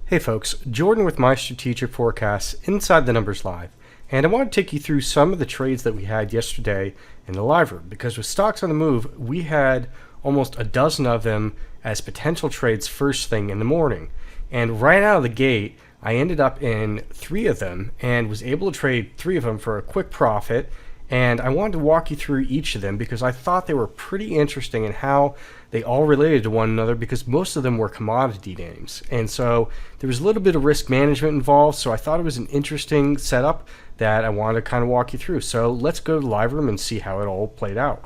Hey folks, Jordan with my strategic forecasts Inside the Numbers Live, and I want to take you through some of the trades that we had yesterday in the live room, because with stocks on the move, we had almost a dozen of them as potential trades first thing in the morning. And right out of the gate, I ended up in 3 of them and was able to trade 3 of them for a quick profit. And I wanted to walk you through each of them because I thought they were pretty interesting in how they all related to one another, because most of them were commodity names. And so there was a little bit of risk management involved, so I thought it was an interesting setup that I wanted to kind of walk you through. So let's go to the live room and see how it all played out.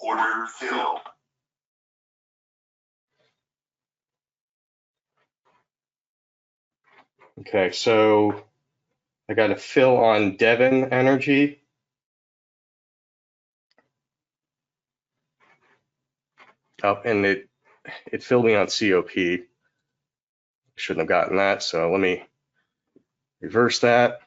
Order filled. Okay, so I got a fill on Devon Energy. Oh, and it filled me on COP. Shouldn't have gotten that, so let me reverse that.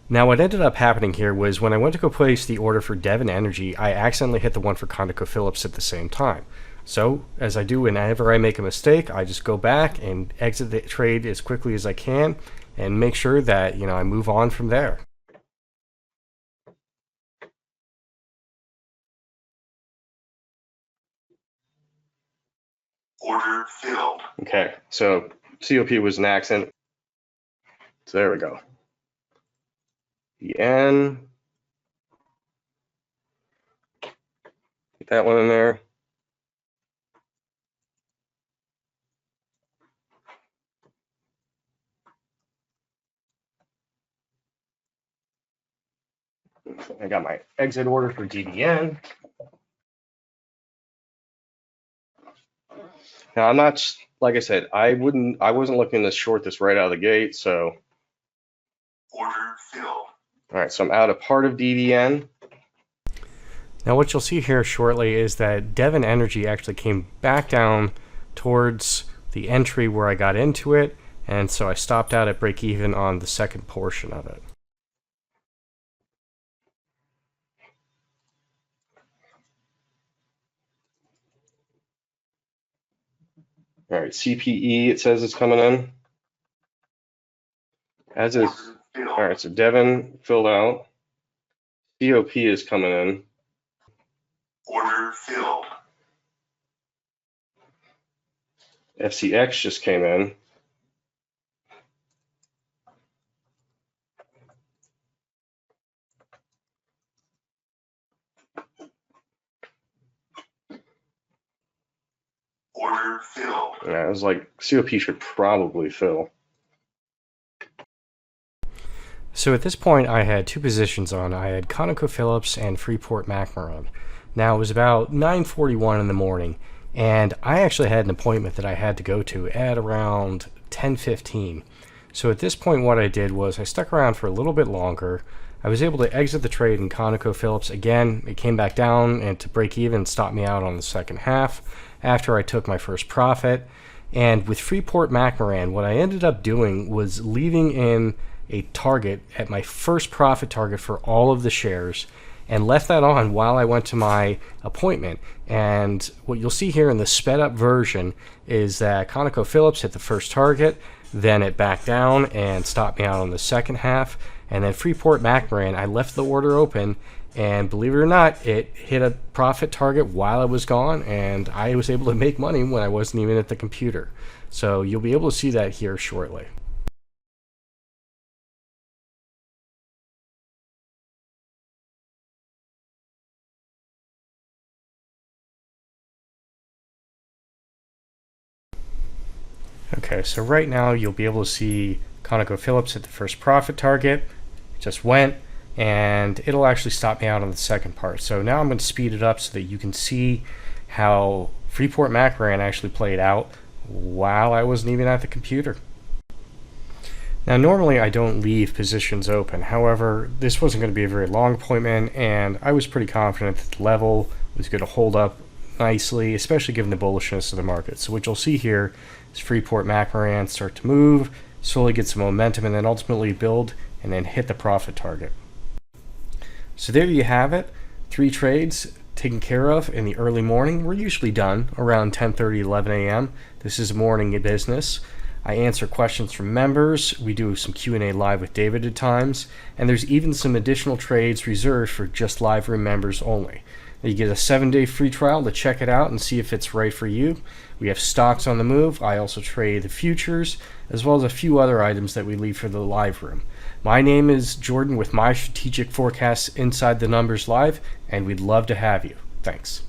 Now what ended up happening here was when I went to go place the order for Devon Energy, I accidentally hit the one for ConocoPhillips at the same time. So as I do whenever I make a mistake, I just go back and exit the trade as quickly as I can and make sure that, I move on from there. Order filled. Okay, so COP was an accident. So there we go. Yen. Get that one in there. I got my exit order for DDN. Now I'm not, like I said, I wasn't looking to short this right out of the gate, so. Order filled. All right, so I'm out of part of DDN. Now what you'll see here shortly is that Devon Energy actually came back down towards the entry where I got into it, and so I stopped out at break even on the second portion of it. All right, CPE, it says it's coming in. As is. All right, so Devon filled out. COP is coming in. Order filled. FCX just came in. Order filled. Yeah, I was like, COP should probably fill. So at this point, I had 2 positions on. I had ConocoPhillips and Freeport-McMoRan. Now, it was about 9:41 in the morning, and I actually had an appointment that I had to go to at around 10:15. So at this point, what I did was I stuck around for a little bit longer. I was able to exit the trade in ConocoPhillips. Again, it came back down and to break even and stop me out on the second half after I took my first profit. And with Freeport-McMoRan, what I ended up doing was leaving in a target at my first profit target for all of the shares and left that on while I went to my appointment. And what you'll see here in the sped up version is that ConocoPhillips hit the first target, then it backed down and stopped me out on the second half. And then Freeport-McMoRan, I left the order open, and believe it or not, it hit a profit target while I was gone, and I was able to make money when I wasn't even at the computer. So you'll be able to see that here shortly. Okay, so right now you'll be able to see ConocoPhillips at the first profit target. It just went, and it'll actually stop me out on the second part. So now I'm going to speed it up so that you can see how Freeport-McMoRan actually played out while I wasn't even at the computer. Now normally I don't leave positions open. However, this wasn't going to be a very long appointment, and I was pretty confident that the level was going to hold up nicely, especially given the bullishness of the market. So what you'll see here is Freeport-McMoRan start to move, slowly get some momentum, and then ultimately build and then hit the profit target. So there you have it. 3 trades, taken care of in the early morning. We're usually done around 10:30, 11 a.m. This is morning business. I answer questions from members. We do some Q&A live with David at times, and there's even some additional trades reserved for just live room members only. You get a 7-day free trial to check it out and see if it's right for you. We have stocks on the move. I also trade the futures, as well as a few other items that we leave for the live room. My name is Jordan with My Strategic Forecasts Inside the Numbers Live, and we'd love to have you. Thanks.